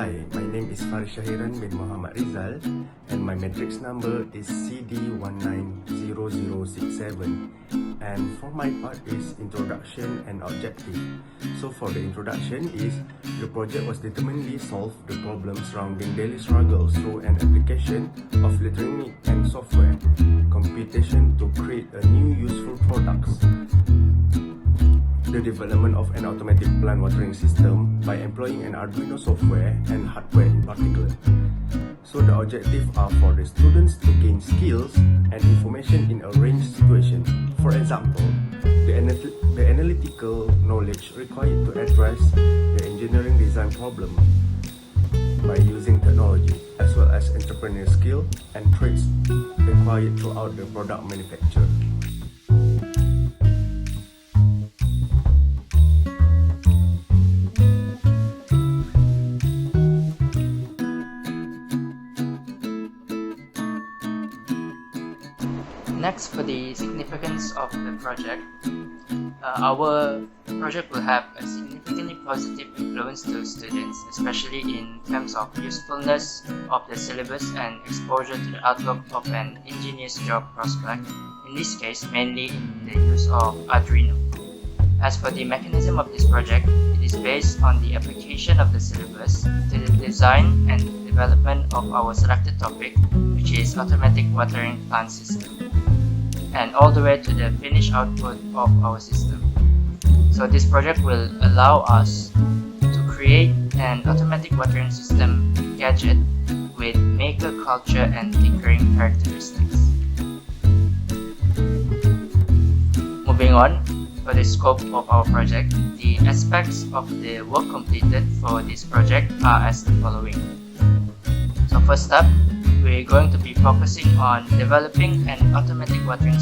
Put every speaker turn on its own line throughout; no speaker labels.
Hi, my name is FARRIS SHAHIRAN bin Muhammad Rizal and my matrix number is CD190067, and for my part is introduction and objective. So for the introduction is, the project was determinedly solve the problem surrounding daily struggles through an application of electronic and software computation to create a new useful products. The development of an automatic plant watering system by employing an Arduino software and hardware in particular. So the objectives are for the students to gain skills and information in a range situation. For example, the analytical knowledge required to address the engineering design problem by using technology, as well as entrepreneurial skill and traits required throughout the product manufacture.
Next, for the significance of the project, our project will have a significantly positive influence to students, especially in terms of usefulness of the syllabus and exposure to the outlook of an engineer's job prospect, in this case mainly in the use of Arduino. As for the mechanism of this project, it is based on the application of the syllabus to the design and development of our selected topic, which is automatic watering plant system, and all the way to the finished output of our system. So this project will allow us to create an automatic watering system gadget with maker culture and tinkering characteristics. Moving on, for the scope of our project, the aspects of the work completed for this project are as the following. So first up, we're going to be focusing on developing an automatic watering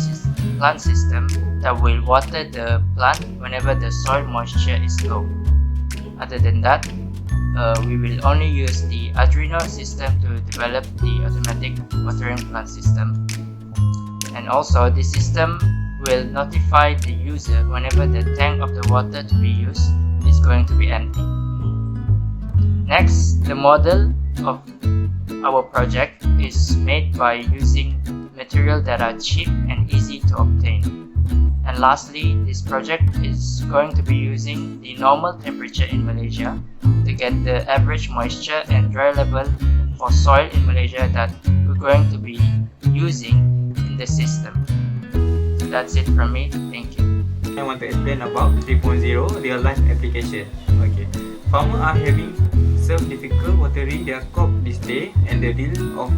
plant system that will water the plant whenever the soil moisture is low. Other than that, we will only use the Arduino system to develop the automatic watering plant system. And also, this system will notify the user whenever the tank of the water to be used is going to be empty. Next, the model of our project is made by using materials that are cheap and easy to obtain. And lastly, this project is going to be using the normal temperature in Malaysia to get the average moisture and dry level for soil in Malaysia that we're going to be using in the system. So that's it from me. Thank you.
I want to explain about 3.0 real life application. Okay, farmers are having difficult watering their crop this day, and the deal of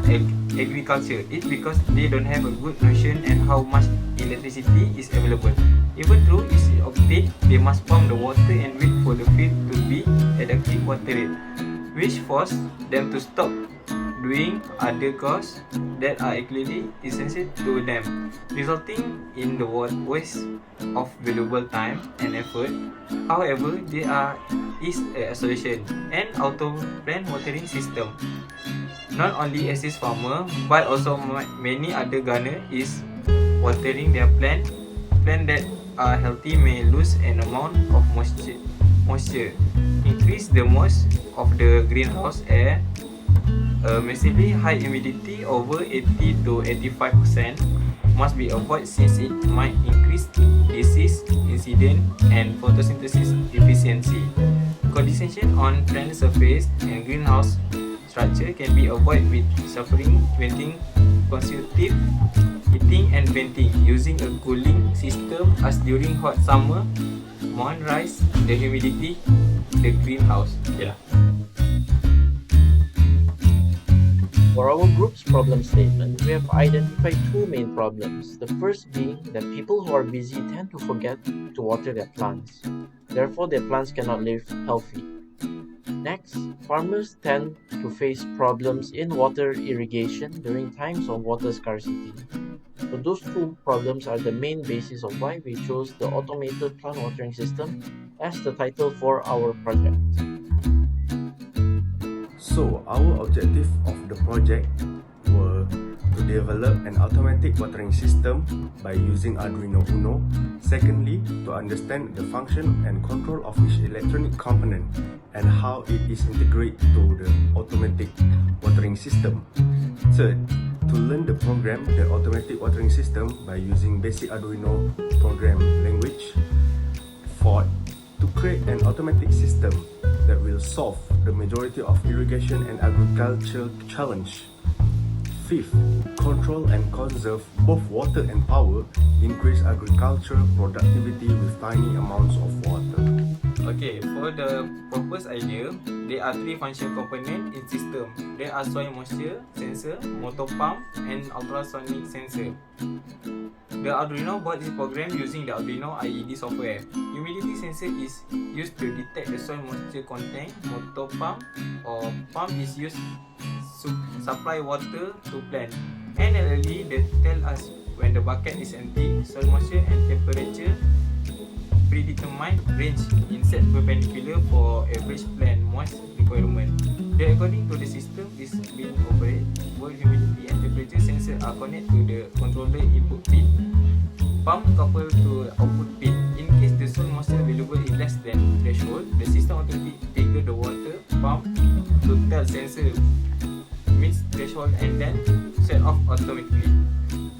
agriculture is because they don't have a good notion and how much electricity is available. Even though it's obtained, they must pump the water and wait for the field to be adequately watered, which force them to stop doing other chores that are actually essential to them, resulting in the waste of valuable time and effort. However, there is a solution: an auto plant watering system. Not only assists farmer, but also many other gardeners is watering their plant that are healthy may lose an amount of moisture, increase the moisture of the greenhouse air. Massively high humidity over 80 to 85% must be avoided, since it might increase disease incidence and photosynthesis efficiency. Condensation on plant surface and greenhouse structure can be avoided with venting, consecutive heating and venting using a cooling system, as during hot summer months rise the humidity the greenhouse.
For our group's problem statement, we have identified two main problems. The first being that people who are busy tend to forget to water their plants. Therefore, their plants cannot live healthy. Next, farmers tend to face problems in water irrigation during times of water scarcity. So those two problems are the main basis of why we chose the automated plant watering system as the title for our project.
So our objective of the project were to develop an automatic watering system by using Arduino Uno. Secondly, to understand the function and control of each electronic component and how it is integrated to the automatic watering system. Third, to learn the program the automatic watering system by using basic Arduino program language. Fourth, to create an automatic system that will solve the majority of irrigation and agriculture challenge. Fifth, control and conserve both water and power, increase agriculture productivity with tiny amounts of water.
Okay, for the proposed idea, there are three function components in system. There are soil moisture sensor, motor pump, and ultrasonic sensor. The Arduino board is programmed using the Arduino IED software. Humidity sensor is used to detect the soil moisture content. Motor pump or pump is used to supply water to plant. And LED that tell us when the bucket is empty. Soil moisture and temperature predetermined range in set perpendicular for average plant moist requirement. The according to the system is being operated, both humidity and temperature sensor are connected to the controller input pin. Pump coupled to output pin. In case the soil moisture available is less than threshold, the system automatically trigger the water pump to tell sensor meets threshold and then set off automatically.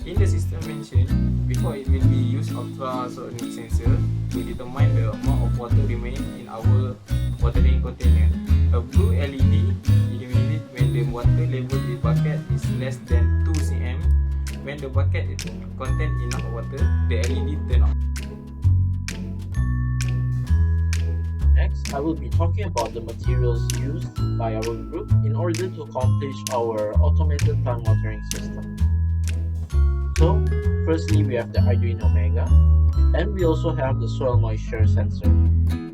In the system mentioned before, it will be use ultrasonic sensor to determine the amount of water remaining in our watering container. A blue LED illuminates when the water level in bucket is less than 2 cm. When the bucket contains enough water, the LED turn on.
Next, I will be talking about the materials used by our group in order to accomplish our automated plant watering system. So, firstly, we have the Arduino Mega, and we also have the soil moisture sensor.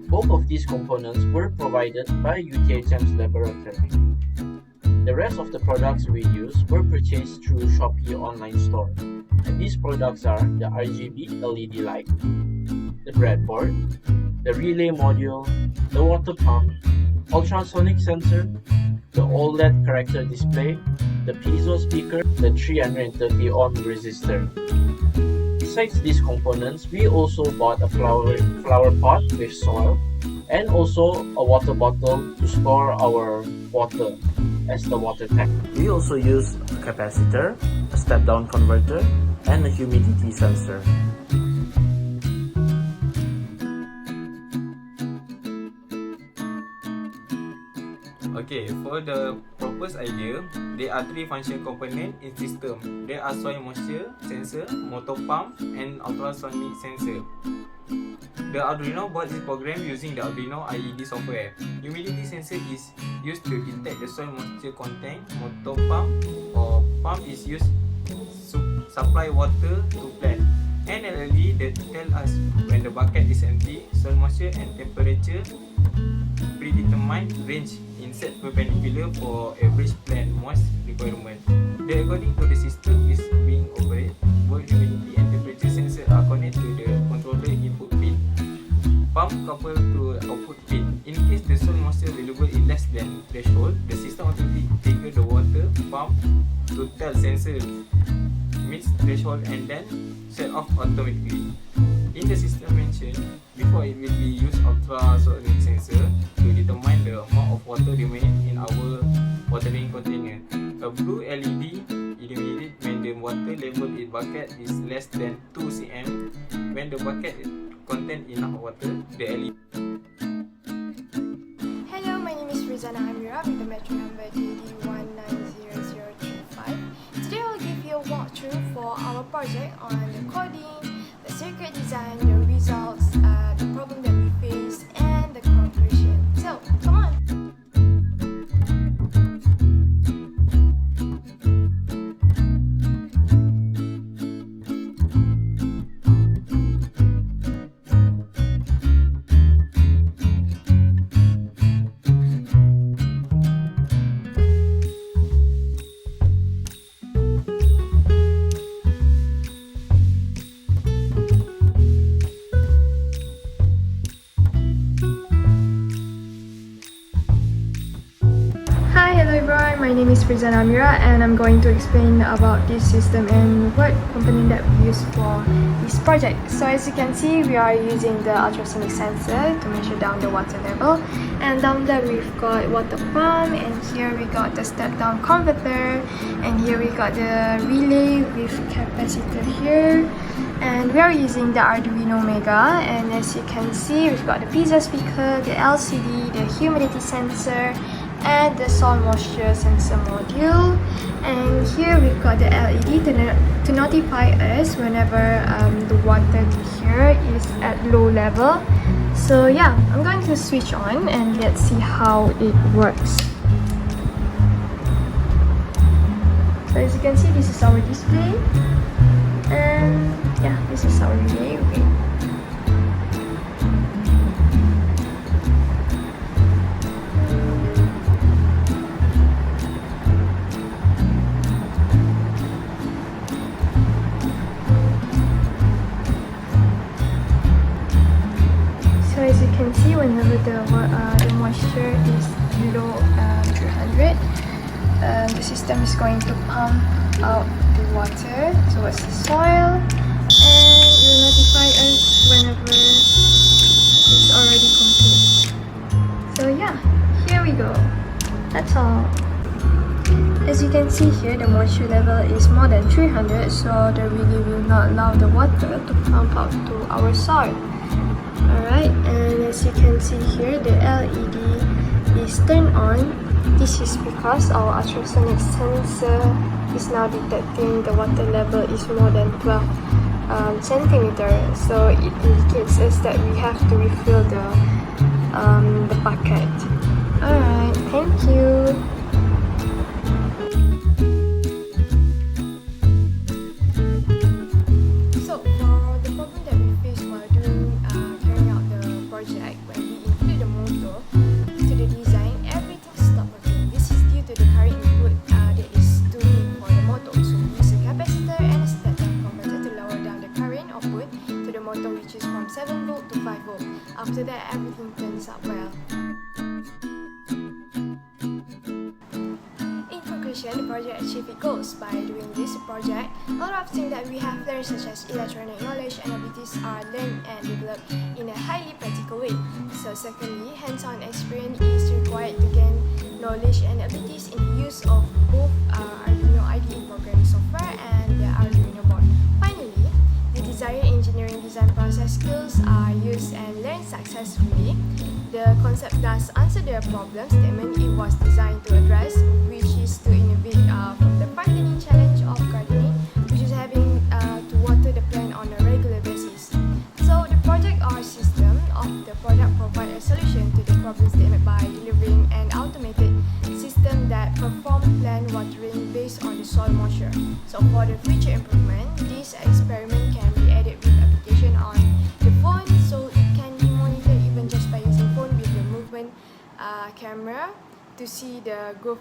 Both of these components were provided by UTHM's laboratory. The rest of the products we use were purchased through Shopee online store. And these products are the RGB LED light, the breadboard, the relay module, the water pump, ultrasonic sensor, the OLED character display, the piezo speaker, the 330 ohm resistor. Besides these components, we also bought a flower pot with soil and also a water bottle to store our water as the water tank. We also use a capacitor, a step-down converter, and a humidity sensor.
Okay, for the proposed idea, there are three function components in system. There are soil moisture sensor, motor pump, and ultrasonic sensor. The Arduino board is programmed using the Arduino IED software. Humidity sensor is used to detect the soil moisture content. Motor pump is used to supply water to plant. And LED that tell us when the bucket is empty. Soil moisture and temperature predetermined range in set perpendicular for average plant moist requirement. The according to the system is being operated, both humidity and temperature sensor are connected to the controller input pin. Pump coupled to output pin. In case the soil moisture available is less than threshold, the system automatically trigger the water pump to tell sensor meets threshold and then set off automatically. In the system mentioned before, it will be use ultrasonic sensor to determine the amount of water remaining in our watering container. A blue LED illuminates when the water level in bucket is less than 2 cm. When the bucket contains enough water, the LED.
Hello, my name is FIRZANA AMIRA with the metro number DD190035. Today I'll give you a walkthrough for our project on the coding, the circuit design, the results, the problem that we faced, and the conclusion. So, come on! name is FIRZANA AMIRA, and I'm going to explain about this system and what component that we use for this project. So as you can see, we are using the ultrasonic sensor to measure down the water level, and down there we've got water pump, and here we got the step down converter, and here we got the relay with capacitor here. And we are using the Arduino Mega, and as you can see, we've got the piezo speaker, the LCD, the humidity sensor, and the soil moisture sensor module. And here we've got the LED to notify us whenever the water here is at low level. So yeah, I'm going to switch on and let's see how it works. So as you can see, this is our display, and yeah, this is our relay. Okay. So as you can see, whenever the moisture is below 300, the system is going to pump out the water towards the soil, and it will notify us whenever it's already complete. So yeah, here we go. That's all. As you can see here, the moisture level is more than 300, so the relay will not allow the water to pump out to our soil. Alright, and as you can see here, the LED is turned on. This is because our ultrasonic sensor is now detecting the water level is more than 12 centimeters. So it indicates us that we have to refill the bucket. Alright, thank you. So for the problem that we faced while carrying out the project, when we include the motor to the design, everything stopped working. This is due to the current input that is too weak for the motor. So we use a capacitor and a step-down converter to lower down the current output to the motor, which is from 7 volt to 5 volt. After that, everything turns out well. The project achieved its goals. By doing this project, a lot of things that we have learned, such as electronic knowledge and abilities, are learned and developed in a highly practical way. So secondly, hands-on experience is required to gain knowledge and abilities in the use of both Arduino IDE programming software and the Arduino board. Finally, the design engineering design process skills are used and learned successfully. The concept does answer the problem statement it was designed to address, which is to innovate from the frightening challenge of gardening, which is having to water the plant on a regular basis. So the project or system of the product provide a solution to the problem statement by delivering an automated system that performs plant watering based on the soil moisture. So for the future improvement, this experiment can be added with application on the phone, so it can be monitored even just by using phone with the movement camera to see the growth